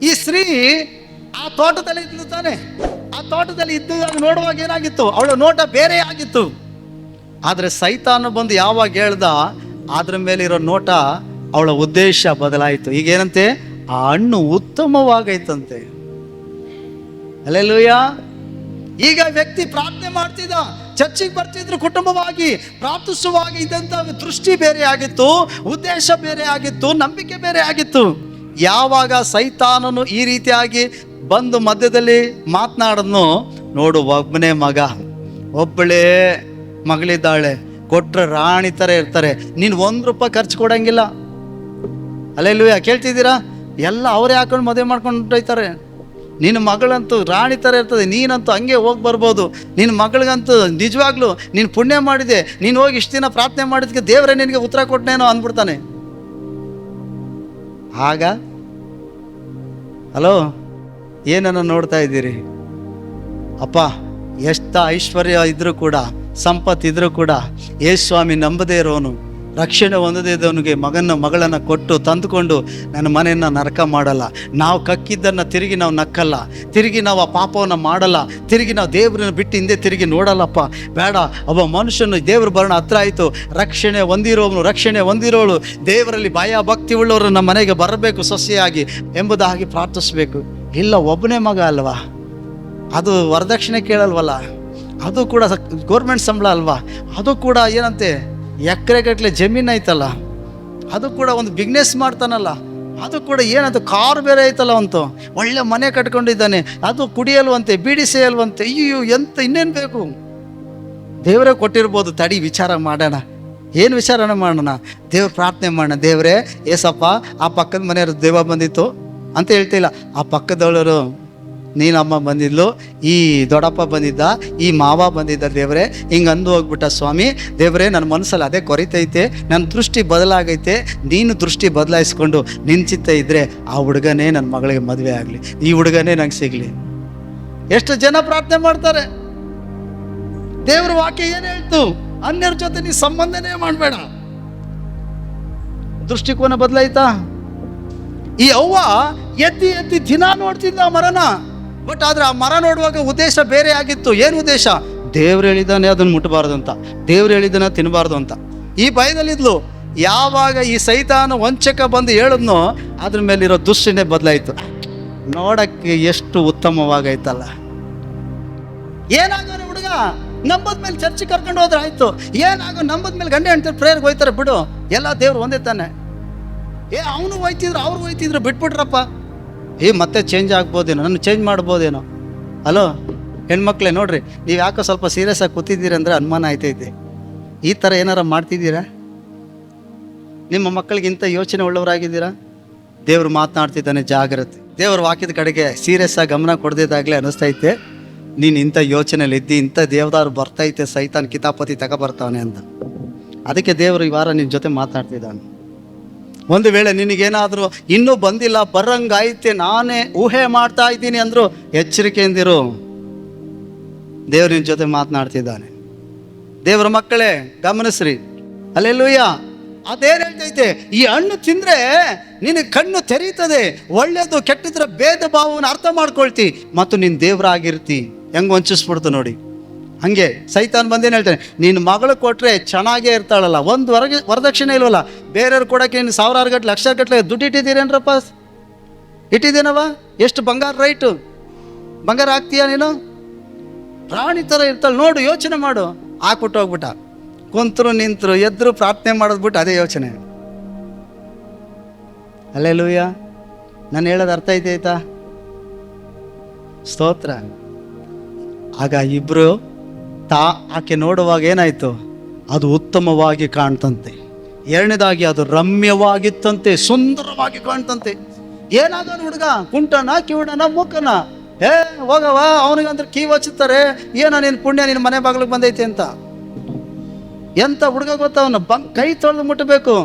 ಈ ಸ್ತ್ರೀ ಆ ತೋಟದಲ್ಲಿ ಇದ್ದು ತಾನೆ, ಆ ತೋಟದಲ್ಲಿ ಇದ್ದಾಗ ನೋಡುವಾಗ ಏನಾಗಿತ್ತು, ಅವಳ ನೋಟ ಬೇರೆ ಆಗಿತ್ತು. ಆದರೆ ಸೈತಾನ ಬಂದು ಯಾವಾಗ ಹೇಳ್ದ, ಅದ್ರ ಮೇಲಿರೋ ನೋಟ, ಅವಳ ಉದ್ದೇಶ ಬದಲಾಯಿತು. ಈಗೇನಂತೆ, ಆ ಹಣ್ಣು ಉತ್ತಮವಾಗೈತಂತೆ. ಹಲ್ಲೆಲೂಯಾ. ಈಗ ವ್ಯಕ್ತಿ ಪ್ರಾರ್ಥನೆ ಮಾಡ್ತಿದ್ದ, ಚರ್ಚಿಗೆ ಬರ್ತಿದ್ರು, ಕುಟುಂಬವಾಗಿ ಪ್ರಾರ್ಥಿಸುವಾಗಿ ಇದ್ದಂಥ ದೃಷ್ಟಿ ಬೇರೆ ಆಗಿತ್ತು, ಉದ್ದೇಶ ಬೇರೆ ಆಗಿತ್ತು, ನಂಬಿಕೆ ಬೇರೆ ಆಗಿತ್ತು. ಯಾವಾಗ ಸೈತಾನನು ಈ ರೀತಿಯಾಗಿ ಬಂದು ಮಧ್ಯದಲ್ಲಿ ಮಾತನಾಡೋದ್ನು, ನೋಡು ಒಬ್ಬನೇ ಮಗ, ಒಬ್ಬಳೇ ಮಗಳಿದ್ದಾಳೆ, ಕೊಟ್ರೆ ರಾಣಿ ಥರ ಇರ್ತಾರೆ, ನೀನು ₹1 ಖರ್ಚು ಕೊಡಂಗಿಲ್ಲ. ಹಲ್ಲೆಲೂಯಾ. ಕೇಳ್ತಿದ್ದೀರಾ? ಎಲ್ಲ ಅವರೇ ಹಾಕೊಂಡು ಮದುವೆ ಮಾಡ್ಕೊಂಡು ಹೊಂಟೋಯ್ತಾರೆ. ನಿನ್ನ ಮಗಳಂತೂ ರಾಣಿ ಥರ ಇರ್ತದೆ, ನೀನಂತೂ ಹಂಗೆ ಹೋಗಿ ಬರ್ಬೋದು. ನಿನ್ನ ಮಗಳಿಗಂತೂ ನಿಜವಾಗ್ಲೂ ನೀನು ಪುಣ್ಯ ಮಾಡಿದೆ, ನೀನು ಹೋಗಿ ಇಷ್ಟು ದಿನ ಪ್ರಾರ್ಥನೆ ಮಾಡಿದಕ್ಕೆ ದೇವರೇ ನಿನಗೆ ಉತ್ತರ ಕೊಟ್ಟನೇನೋ ಅಂದ್ಬಿಡ್ತಾನೆ. ಆಗ ಹಲೋ, ಏನನ್ನು ನೋಡ್ತಾ ಇದ್ದೀರಿ? ಅಪ್ಪ, ಎಷ್ಟು ಐಶ್ವರ್ಯ ಇದ್ರೂ ಕೂಡ, ಸಂಪತ್ತಿದ್ರೂ ಕೂಡ, ಯೇಸುಸ್ವಾಮಿ ನಂಬದೇ ಇರೋನು, ರಕ್ಷಣೆ ಹೊಂದದೇ ಇದ್ದವನಿಗೆ ಮಗಳನ್ನು ಕೊಟ್ಟು ತಂದುಕೊಂಡು ನನ್ನ ಮನೆಯನ್ನು ನರಕ ಮಾಡಲ್ಲ. ನಾವು ಕಕ್ಕಿದ್ದನ್ನು ತಿರುಗಿ ನಾವು ನಕ್ಕಲ್ಲ, ತಿರುಗಿ ನಾವು ಆ ಪಾಪವನ್ನು ಮಾಡಲ್ಲ, ತಿರುಗಿ ನಾವು ದೇವರನ್ನ ಬಿಟ್ಟು ಹಿಂದೆ ತಿರುಗಿ ನೋಡಲ್ಲಪ್ಪ. ಬೇಡ, ಒಬ್ಬ ಮನುಷ್ಯನು ದೇವ್ರ ಬರೋಣ ಹತ್ರ ಆಯಿತು, ರಕ್ಷಣೆ ಹೊಂದಿರೋಳು ದೇವರಲ್ಲಿ ಭಯ ಭಕ್ತಿ ಉಳ್ಳವರು ನಮ್ಮ ಮನೆಗೆ ಬರಬೇಕು ಸೊಸೆಯಾಗಿ ಎಂಬುದಾಗಿ ಪ್ರಾರ್ಥಿಸ್ಬೇಕು. ಇಲ್ಲ, ಒಬ್ಬನೇ ಮಗ ಅಲ್ವಾ, ಅದು ವರದಕ್ಷಿಣೆ ಕೇಳಲ್ವಲ್ಲ, ಅದು ಕೂಡ ಗೌರ್ಮೆಂಟ್ ಸಂಬಳ ಅಲ್ವಾ, ಅದು ಕೂಡ ಏನಂತೆ ಎಕರೆಗಟ್ಟಲೆ ಜಮೀನು ಐತಲ್ಲ, ಅದು ಕೂಡ ಒಂದು ಬಿಸ್ನೆಸ್ ಮಾಡ್ತಾನಲ್ಲ, ಅದು ಕೂಡ ಏನಂತ ಕಾರು ಬೇರೆ ಐತಲ್ಲ, ಅಂತು ಒಳ್ಳೆ ಮನೆ ಕಟ್ಕೊಂಡಿದ್ದಾನೆ, ಅದು ಕುಡಿಯಲ್ವಂತೆ, ಬೀಡಿ ಸೇಯಲ್ವಂತೆ. ಅಯ್ಯೋ, ಎಂತ ಇನ್ನೇನು ಬೇಕು? ದೇವರೇ ಕೊಟ್ಟಿರ್ಬೋದು, ತಡಿ ವಿಚಾರ ಮಾಡೋಣ. ಏನು ವಿಚಾರನ ಮಾಡೋಣ? ದೇವ್ರ ಪ್ರಾರ್ಥನೆ ಮಾಡೋಣ. ದೇವರೇ, ಏಸಪ್ಪ, ಆ ಪಕ್ಕದ ಮನೆಯವ್ರ ದೇವ ಬಂದಿತ್ತು ಅಂತ ಹೇಳ್ತಿಲ್ಲ, ಆ ಪಕ್ಕದವಳರು ನೀನಮ್ಮ ಬಂದಿದ್ಲು, ಈ ದೊಡ್ಡಪ್ಪ ಬಂದಿದ್ದ, ಈ ಮಾವ ಬಂದಿದ್ದ, ದೇವರೇ ಹಿಂಗೆ ಅಂದು ಹೋಗ್ಬಿಟ್ಟ ಸ್ವಾಮಿ. ದೇವರೇ, ನನ್ನ ಮನಸ್ಸಲ್ಲಿ ಅದೇ ಕೊರಿತೈತೆ, ನನ್ನ ದೃಷ್ಟಿ ಬದಲಾಗೈತೆ, ನೀನು ದೃಷ್ಟಿ ಬದಲಾಯಿಸ್ಕೊಂಡು ನಿನ್ನ ಚಿತ್ತ ಇದ್ದರೆ ಆ ಹುಡುಗನೇ ನನ್ನ ಮಗಳಿಗೆ ಮದುವೆ ಆಗಲಿ, ಈ ಹುಡುಗನೇ ನಂಗೆ ಸಿಗಲಿ. ಎಷ್ಟು ಜನ ಪ್ರಾರ್ಥನೆ ಮಾಡ್ತಾರೆ. ದೇವ್ರ ವಾಕ್ಯ ಏನು ಹೇಳ್ತು? ಅನ್ಯರ ಜೊತೆ ನೀ ಸಂಬಂಧನೇ ಮಾಡಬೇಡ. ದೃಷ್ಟಿಕೋನ ಬದಲಾಯ್ತಾ? ಈ ಅವ್ವ ಎತ್ತಿ ದಿನ ನೋಡ್ತಿದ್ದ ಆ ಮರನ, ಬಟ್ ಆದ್ರೆ ಆ ಮರ ನೋಡುವಾಗ ಉದ್ದೇಶ ಬೇರೆ ಆಗಿತ್ತು. ಏನು ಉದ್ದೇಶ? ದೇವ್ರು ಹೇಳಿದ್ದಾನೆ ಅದನ್ನು ಮುಟ್ಟಬಾರ್ದು ಅಂತ, ದೇವ್ರು ಹೇಳಿದ್ದಾನೆ ತಿನ್ನಬಾರ್ದು ಅಂತ ಈ ಭಯದಲ್ಲಿದ್ಲು. ಯಾವಾಗ ಈ ಸೈತಾನ ವಂಚಕ ಬಂದು ಹೇಳಿದ್ನೋ, ಅದ್ರ ಮೇಲಿರೋ ದೃಷ್ಟಿನೇ ಬದಲಾಯಿತು. ನೋಡಕ್ಕೆ ಎಷ್ಟು ಉತ್ತಮವಾಗೈತಲ್ಲ. ಏನಾಗೋಣ ಹುಡುಗ, ನಂಬದ ಮೇಲೆ ಚರ್ಚೆ ಕರ್ಕೊಂಡು ಹೋದ್ರೆ ಆಯ್ತು. ಏನಾಗೋ, ನಂಬದ ಮೇಲೆ ಗಂಡ ಹೆಂಡ್ತಿ ಪ್ರೇಯರ್ಗೆ ಹೋಯ್ತಾರೆ, ಬಿಡು, ಎಲ್ಲ ದೇವ್ರು ಒಂದೇ ತಾನೆ. ಅವನು ಹೋಯ್ತಿದ್ರು, ಅವ್ರು ಹೋಯ್ತಿದ್ರು, ಬಿಟ್ಬಿಟ್ರಪ್ಪ. ಮತ್ತೆ ಚೇಂಜ್ ಆಗ್ಬೋದೇನೋ, ನನ್ನ ಚೇಂಜ್ ಮಾಡ್ಬೋದೇನೋ. ಹಲೋ ಹೆಣ್ಮಕ್ಳೇ, ನೋಡ್ರಿ, ನೀವು ಯಾಕೋ ಸ್ವಲ್ಪ ಸೀರಿಯಸ್ ಆಗಿ ಕೂತಿದ್ದೀರಿ ಅಂದರೆ ಅನುಮಾನ ಆಯ್ತೈತೆ. ಈ ಥರ ಏನಾರ ಮಾಡ್ತಿದ್ದೀರಾ? ನಿಮ್ಮ ಮಕ್ಕಳಿಗಿಂತ ಯೋಚನೆ ಉಳ್ಳವರಾಗಿದ್ದೀರಾ? ದೇವ್ರು ಮಾತನಾಡ್ತಿದ್ದಾನೆ, ಜಾಗ್ರತೆ. ದೇವ್ರ ವಾಕ್ಯದ ಕಡೆಗೆ ಸೀರಿಯಸ್ ಆಗಿ ಗಮನ ಕೊಡದಿದ್ದಾಗಲೇ ಅನ್ನಿಸ್ತೈತೆ ನೀನು ಇಂಥ ಯೋಚನೆಯಲ್ಲಿ ಇದ್ದು, ಇಂಥ ದೇವದಾರು ಬರ್ತೈತೆ, ಸೈತಾನ್ ಕಿತಾಪತಿ ತಗೊಬರ್ತಾವನೆ ಅಂತ. ಅದಕ್ಕೆ ದೇವರು ಈ ವಾರ ನಿನ್ನ ಜೊತೆ ಮಾತನಾಡ್ತಿದ್ದಾನೆ. ಒಂದು ವೇಳೆ ನಿನಗೇನಾದರೂ ಇನ್ನೂ ಬಂದಿಲ್ಲ, ಬರಂಗಾಯ್ತೆ, ನಾನೇ ಊಹೆ ಮಾಡ್ತಾ ಇದ್ದೀನಿ ಅಂದರೂ ಎಚ್ಚರಿಕೆಯಿಂದಿರು. ದೇವ್ರ ನಿನ್ನ ಜೊತೆ ಮಾತನಾಡ್ತಿದ್ದಾನೆ. ದೇವರ ಮಕ್ಕಳೇ ಗಮನಿಸ್ರಿ. ಹಲ್ಲೆಲೂಯಾ. ಅದೇನು ಹೇಳ್ತೈತೆ? ಈ ಹಣ್ಣು ತಿಂದರೆ ನಿನಗೆ ಕಣ್ಣು ತೆರೀತದೆ, ಒಳ್ಳೆಯದು ಕೆಟ್ಟದ್ರ ಭೇದ ಭಾವವನ್ನು ಅರ್ಥ ಮಾಡ್ಕೊಳ್ತಿ, ಮತ್ತು ನೀನು ದೇವರಾಗಿರ್ತಿ. ಹೆಂಗೆ ವಂಚಿಸ್ಬಿಡ್ತು ನೋಡಿ. ಹಾಗೆ ಸೈತಾನ್ ಬಂದೇನು ಹೇಳ್ತಾನೆ, ನೀನು ಮಗಳು ಕೊಟ್ಟರೆ ಚೆನ್ನಾಗೇ ಇರ್ತಾಳಲ್ಲ, ಒಂದು ವರದಕ್ಷಿಣೆ ಇಲ್ವಲ್ಲ, ಬೇರೆಯವ್ರು ಕೊಡೋಕ್ಕೆ ನೀನು 1000 ಗಟ್ಟಲೆ 1,00,000 ಗಟ್ಟಲೆ ದುಡ್ಡು ಇಟ್ಟಿದ್ದೀರೇನ್ರಪ್ಪ? ಇಟ್ಟಿದ್ದೇನವ? ಎಷ್ಟು ಬಂಗಾರ ರೈಟು? ಬಂಗಾರ ಹಾಕ್ತೀಯ ನೀನು? ರಾಣಿ ಥರ ಇರ್ತಾಳೆ ನೋಡು, ಯೋಚನೆ ಮಾಡು. ಹಾಕ್ಬಿಟ್ಟು ಹೋಗ್ಬಿಟ್ಟ. ಕುಂತರು ನಿಂತರು ಎದ್ರು ಪ್ರಾರ್ಥನೆ ಮಾಡೋದ್ಬಿಟ್ಟು ಅದೇ ಯೋಚನೆ. ಹಲ್ಲೆಲೂಯ. ನಾನು ಹೇಳೋದು ಅರ್ಥ ಐತಾ? ಸ್ತೋತ್ರ. ಆಗ ಇಬ್ಬರು ಆಕೆ ನೋಡುವಾಗ ಏನಾಯಿತು? ಅದು ಉತ್ತಮವಾಗಿ ಕಾಣ್ತಂತೆ. ಎರಡನೇದಾಗಿ ಅದು ರಮ್ಯವಾಗಿತ್ತಂತೆ, ಸುಂದರವಾಗಿ ಕಾಣ್ತಂತೆ. ಏನಾಗೋನು ಹುಡುಗ? ಕುಂಟನ, ಕಿವುಡನ, ಮೂಕನ? ಹೋಗವ, ಅವನಿಗಂದ್ರೆ ಕೀ ಹಚ್ಚುತ್ತಾರೆ, ಏನೋ ನಿನ್ನ ಪುಣ್ಯ ನಿನ್ನ ಮನೆ ಬಾಗಿಲಿಗೆ ಬಂದೈತೆ ಅಂತ. ಎಂಥ ಹುಡುಗ ಗೊತ್ತವನು? ಕೈ ತೊಳೆದು ಮುಟ್ಟಬೇಕು.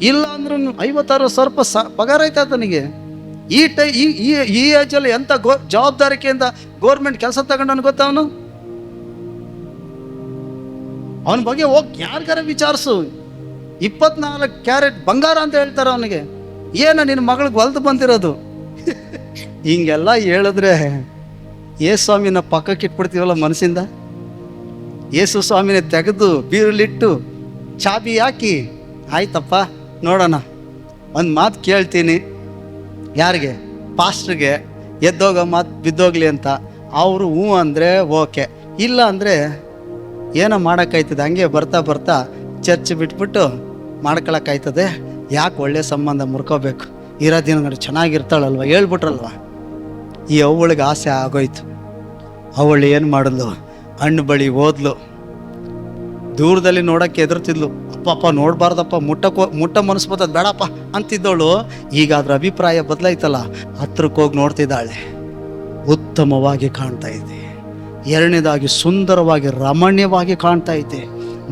ಇಲ್ಲ ಅಂದ್ರೂ 50,000-60,000 ಪಗಾರ ಐತೆ ಆತನಿಗೆ. ಈ ಏಜಲ್ಲಿ ಎಂಥ ಜವಾಬ್ದಾರಿಕೆಯಿಂದ ಗೋರ್ಮೆಂಟ್ ಕೆಲಸ ತಗೊಂಡವನು ಗೊತ್ತವನು. ಅವನ ಬಗ್ಗೆ ಹೋಗಿ ಯಾರಿಗಾರ ವಿಚಾರಿಸು. 24 ಕ್ಯಾರೆಟ್ ಬಂಗಾರ ಅಂತ ಹೇಳ್ತಾರೆ ಅವನಿಗೆ. ಏನ ನಿನ್ನ ಮಗಳಿಗೆ ಹೊಲ್ದು ಬಂದಿರೋದು? ಹಿಂಗೆಲ್ಲ ಹೇಳಿದ್ರೆ ಯೇಸು ಸ್ವಾಮಿನ ಪಕ್ಕಕ್ಕೆ ಇಟ್ಬಿಡ್ತೀವಲ್ಲ ಮನಸ್ಸಿಂದ. ಯೇಸು ಸ್ವಾಮಿನ ತೆಗೆದು ಬೀರಲಿಟ್ಟು ಚಾಬಿ ಹಾಕಿ, ಆಯ್ತಪ್ಪ ನೋಡೋಣ, ಒಂದು ಮಾತು ಕೇಳ್ತೀನಿ, ಯಾರಿಗೆ? ಪಾಸ್ಟ್ರಿಗೆ, ಎದ್ದೋಗೋ ಮಾತು ಬಿದ್ದೋಗ್ಲಿ ಅಂತ. ಅವರು ಹ್ಞೂ ಅಂದರೆ ಓಕೆ, ಇಲ್ಲ ಅಂದರೆ ಏನೋ ಮಾಡೋಕ್ಕಾಯ್ತದೆ. ಹಂಗೆ ಬರ್ತಾ ಬರ್ತಾ ಚರ್ಚ್ ಬಿಟ್ಬಿಟ್ಟು ಮಾಡ್ಕೊಳಕ್ಕಾಯ್ತದೆ. ಯಾಕೆ ಒಳ್ಳೆ ಸಂಬಂಧ ಮುರ್ಕೋಬೇಕು, ಇರೋ ದಿನಗಳು ಚೆನ್ನಾಗಿರ್ತಾಳಲ್ವ, ಹೇಳ್ಬಿಟ್ರಲ್ವ. ಈ ಅವಳಿಗೆ ಆಸೆ ಆಗೋಯ್ತು. ಅವಳು ಏನು ಮಾಡಿದ್ಲು, ಹಣ್ಣು ಬಳಿ ಹೋದ್ಲು. ದೂರದಲ್ಲಿ ನೋಡೋಕ್ಕೆ ಎದುರ್ತಿದ್ಲು. ಅಪ್ಪ ನೋಡಬಾರ್ದಪ್ಪ, ಮುಟ್ಟ ಮನಸ್ಸು ಬರ್ತದೆ, ಬೇಡಪ್ಪ ಅಂತಿದ್ದವಳು ಈಗ ಅದ್ರ ಅಭಿಪ್ರಾಯ ಬದಲಾಯ್ತಲ್ಲ, ಹತ್ರಕ್ಕೆ ಹೋಗಿ ನೋಡ್ತಿದ್ದಾಳೆ. ಉತ್ತಮವಾಗಿ ಕಾಣ್ತಾ ಇದೆ. ಎರಡನೇದಾಗಿ ಸುಂದರವಾಗಿ ರಮಣೀಯವಾಗಿ ಕಾಣ್ತಾ ಐತೆ.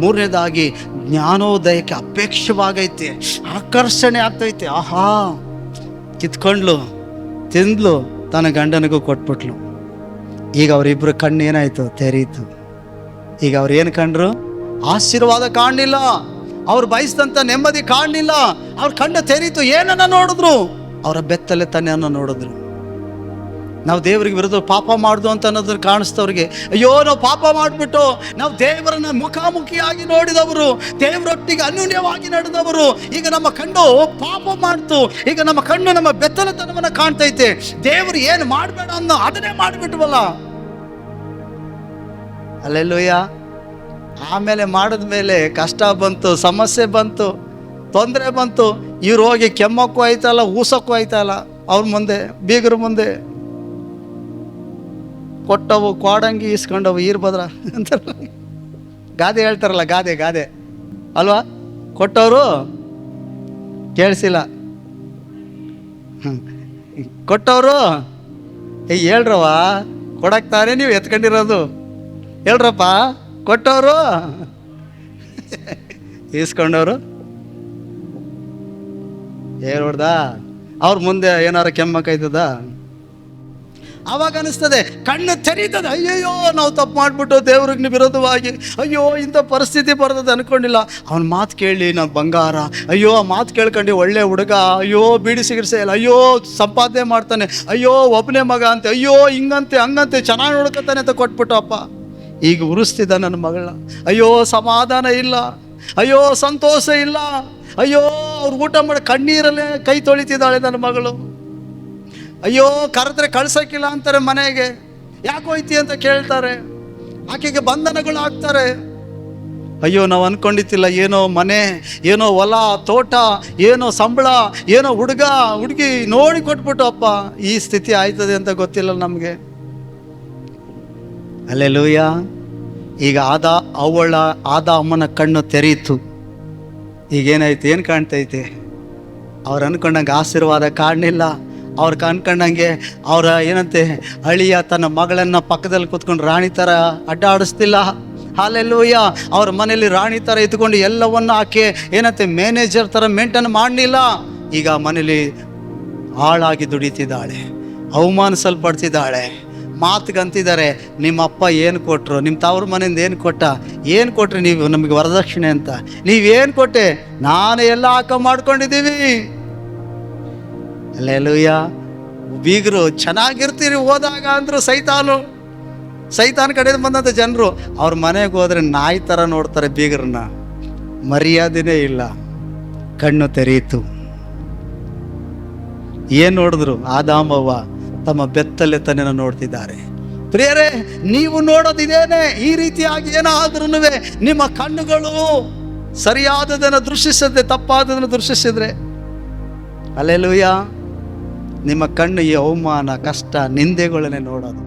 ಮೂರನೇದಾಗಿ ಜ್ಞಾನೋದಯಕ್ಕೆ ಅಪೇಕ್ಷವಾಗೈತೆ, ಆಕರ್ಷಣೆ ಆಗ್ತೈತೆ. ಆಹಾ, ಕಿತ್ಕೊಂಡ್ಲು, ತಿಂದ್ಲು, ತನ್ನ ಗಂಡನಿಗೂ ಕೊಟ್ಬಿಟ್ಲು. ಈಗ ಅವರಿಬ್ಬರು ಕಣ್ಣು ಏನಾಯ್ತು, ತೆರೀತು. ಈಗ ಅವ್ರು ಏನು ಕಂಡ್ರು? ಆಶೀರ್ವಾದ ಕಾಣಲಿಲ್ಲ, ಅವ್ರು ಬಯಸಿದಂಥ ನೆಮ್ಮದಿ ಕಾಣಲಿಲ್ಲ. ಅವ್ರ ಕಣ್ಣು ತೆರೀತು. ಏನನ್ನ ನೋಡಿದ್ರು? ಅವರ ಬೆತ್ತಲೆ ತನ್ನೆಯನ್ನು ನೋಡಿದ್ರು. ನಾವು ದೇವರಿಗೆ ವಿರುದ್ಧ ಪಾಪ ಮಾಡ್ದು ಅಂತ ಅನ್ನೋದನ್ನು ಕಾಣಿಸ್ತವ್ರಿಗೆ, ಅಯ್ಯೋ ನಾವು ಪಾಪ ಮಾಡಿಬಿಟ್ಟು ನಾವು ದೇವರನ್ನ ಮುಖಾಮುಖಿಯಾಗಿ ನೋಡಿದವರು, ದೇವರೊಟ್ಟಿಗೆ ಅನ್ಯೂನ್ಯವಾಗಿ ನಡೆದವರು, ಈಗ ನಮ್ಮ ಕಣ್ಣು ಪಾಪ ಮಾಡ್ತು. ಈಗ ನಮ್ಮ ಕಣ್ಣು ನಮ್ಮ ಬೆತ್ತಲೆತನವನ್ನು ಕಾಣ್ತೈತೆ. ದೇವರು ಏನು ಮಾಡಬೇಡ ಅನ್ನೋ ಅದನ್ನೇ ಮಾಡಿಬಿಟ್ವಲ್ಲ. ಅಲ್ಲೆಲ್ಲೂಯ್ಯ. ಆಮೇಲೆ ಮಾಡಿದ್ಮೇಲೆ ಕಷ್ಟ ಬಂತು, ಸಮಸ್ಯೆ ಬಂತು, ತೊಂದರೆ ಬಂತು. ಇವ್ರು ಹೋಗಿ ಕೆಮ್ಮಕ್ಕೂ ಆಯ್ತಲ್ಲ, ಊಸಕ್ಕೂ ಆಯ್ತಲ್ಲ. ಅವ್ರ ಮುಂದೆ, ಬೀಗರ ಮುಂದೆ ಕೊಟ್ಟವು ಕ್ವಾಡಂಗಿ ಇಸ್ಕೊಂಡವು ಈರ್ಭದ್ರ ಅಂತಾರಲ್ಲ, ಗಾದೆ ಹೇಳ್ತಾರಲ್ಲ, ಗಾದೆ ಅಲ್ವಾ? ಕೊಟ್ಟವರು ಕೇಳಿಸಿಲ್ಲ, ಕೊಟ್ಟವರು ಹೇಳ್ರವ, ಕೊಡಕ್ತಾರೆ ನೀವು ಎತ್ಕೊಂಡಿರೋದು, ಹೇಳ್ರಪ್ಪ. ಕೊಟ್ಟವರು ಈಸ್ಕೊಂಡವರು ಹೇಳ್ಬಿಡ್ದ. ಅವ್ರ ಮುಂದೆ ಏನಾರು ಕೆಮ್ಮಕ್ಕಾಯ್ತದ? ಅವಾಗ ಅನಿಸ್ತದೆ, ಕಣ್ಣು ತೆರೀತದೆ. ಅಯ್ಯಯ್ಯೋ ನಾವು ತಪ್ಪು ಮಾಡಿಬಿಟ್ಟು ದೇವ್ರಿಗೆ ವಿರೋಧವಾಗಿ, ಅಯ್ಯೋ ಇಂಥ ಪರಿಸ್ಥಿತಿ ಬರ್ತದೆ ಅನ್ಕೊಂಡಿಲ್ಲ. ಅವನ ಮಾತು ಕೇಳಿ ನಾವು ಬಂಗಾರ, ಅಯ್ಯೋ ಆ ಮಾತು ಕೇಳ್ಕೊಂಡು ಒಳ್ಳೆ ಹುಡುಗ, ಅಯ್ಯೋ ಬೀಡಿ ಸಿಗಿರ್ಸೆ ಇಲ್ಲ, ಅಯ್ಯೋ ಸಂಪಾದನೆ ಮಾಡ್ತಾನೆ, ಅಯ್ಯೋ ಒಬ್ಬನೇ ಮಗ ಅಂತೆ, ಅಯ್ಯೋ ಹಿಂಗಂತೆ ಹಂಗಂತೆ ಚೆನ್ನಾಗಿ ನೋಡ್ಕೊತಾನೆ ಅಂತ ಕೊಟ್ಬಿಟ್ಟು ಅಪ್ಪ ಈಗ ಉರಿಸ್ತಿದ್ದ ನನ್ನ ಮಗಳನ್ನ. ಅಯ್ಯೋ ಸಮಾಧಾನ ಇಲ್ಲ, ಅಯ್ಯೋ ಸಂತೋಷ ಇಲ್ಲ, ಅಯ್ಯೋ ಅವ್ರು ಊಟ ಮಾಡಿ ಕಣ್ಣೀರಲ್ಲೇ ಕೈ ತೊಳಿತಿದ್ದಾಳೆ ನನ್ನ ಮಗಳು. ಅಯ್ಯೋ ಕರೆದ್ರೆ ಕಳ್ಸೋಕ್ಕಿಲ್ಲ ಅಂತಾರೆ ಮನೆಗೆ, ಯಾಕೆ ಹೋಯ್ತಿ ಅಂತ ಕೇಳ್ತಾರೆ, ಆಕೆಗೆ ಬಂಧನಗಳು ಆಗ್ತಾರೆ. ಅಯ್ಯೋ ನಾವು ಅಂದ್ಕೊಂಡಿದ್ದಿಲ್ಲ, ಏನೋ ಮನೆ, ಏನೋ ಹೊಲ ತೋಟ, ಏನೋ ಸಂಬಳ, ಏನೋ ಹುಡುಗ ಹುಡುಗಿ ನೋಡಿ ಕೊಟ್ಬಿಟ್ಟು ಅಪ್ಪ ಈ ಸ್ಥಿತಿ ಆಯ್ತದೆ ಅಂತ ಗೊತ್ತಿಲ್ಲ ನಮಗೆ. ಹಲ್ಲೆಲೂಯ. ಈಗ ಆದ ಅಮ್ಮನ ಕಣ್ಣು ತೆರೀತು. ಈಗೇನಾಯ್ತು, ಏನು ಕಾಣ್ತೈತೆ? ಅವ್ರು ಅಂದ್ಕೊಂಡಂಗೆ ಆಶೀರ್ವಾದ ಕಾಣಲಿಲ್ಲ. ಅವ್ರು ಅನ್ಕೊಂಡಂಗೆ ಅವರ ಏನಂತೆ ಅಳಿಯ ತನ್ನ ಮಗಳನ್ನು ಪಕ್ಕದಲ್ಲಿ ಕೂತ್ಕೊಂಡು ರಾಣಿ ಥರ ಅಡ್ಡಾಡಿಸ್ತಿಲ್ಲ. ಹಲ್ಲೆಲೂಯ. ಅವ್ರ ಮನೇಲಿ ರಾಣಿ ಥರ ಇದ್ಕೊಂಡು ಎಲ್ಲವನ್ನು ಆಕೆ ಏನಂತೆ ಮ್ಯಾನೇಜರ್ ಥರ ಮೇಂಟೈನ್ ಮಾಡಲಿಲ್ಲ. ಈಗ ಮನೇಲಿ ಹಾಳಾಗಿ ದುಡಿತಿದ್ದಾಳೆ, ಅವಮಾನಿಸಲ್ಪಡ್ತಿದ್ದಾಳೆ. ಮಾತುಗಂತಿದ್ದಾರೆ, ನಿಮ್ಮಪ್ಪ ಏನು ಕೊಟ್ಟರು, ನಿಮ್ಮ ತವ್ರ ಮನೆಯಿಂದ ಏನು ಕೊಟ್ರಿ ನೀವು ನಮಗೆ ವರದಕ್ಷಿಣೆ ಅಂತ? ನೀವೇನು ಕೊಟ್ಟೆ? ನಾನೇ ಎಲ್ಲ ಮಾಡ್ಕೊಂಡಿದ್ದೀವಿ. ಹಲ್ಲೆಲೂಯ. ಬೀಗರು ಚೆನ್ನಾಗಿರ್ತೀರಿ ಹೋದಾಗ ಅಂದರು ಸೈತಾನ ಕಡೆಯಿಂದ ಬಂದಂಥ ಜನರು ಅವ್ರ ಮನೆಗೆ ಹೋದರೆ ನಾಯಿ ಥರ ನೋಡ್ತಾರೆ ಬೀಗರನ್ನ, ಮರ್ಯಾದೆನೇ ಇಲ್ಲ. ಕಣ್ಣು ತೆರೆಯಿತು. ಏನು ನೋಡಿದ್ರು? ಆದಾಮವ್ವ ತಮ್ಮ ಬೆತ್ತಲೆತನ ನೋಡ್ತಿದ್ದಾರೆ. ಪ್ರಿಯರೇ, ನೀವು ನೋಡೋದಿದೇನೆ. ಈ ರೀತಿಯಾಗಿ ಏನಾದ್ರೂ ನಿಮ್ಮ ಕಣ್ಣುಗಳು ಸರಿಯಾದದನ್ನು ದೃಶ್ಯಿಸದೆ ತಪ್ಪಾದದನ್ನು ದೃಶ್ಯಿಸಿದ್ರೆ, ಹಲ್ಲೆಲೂಯ, ನಿಮ್ಮ ಕಣ್ಣು ಈ ಅವಮಾನ, ಕಷ್ಟ, ನಿಂದೆಗಳನ್ನೇ ನೋಡೋದು.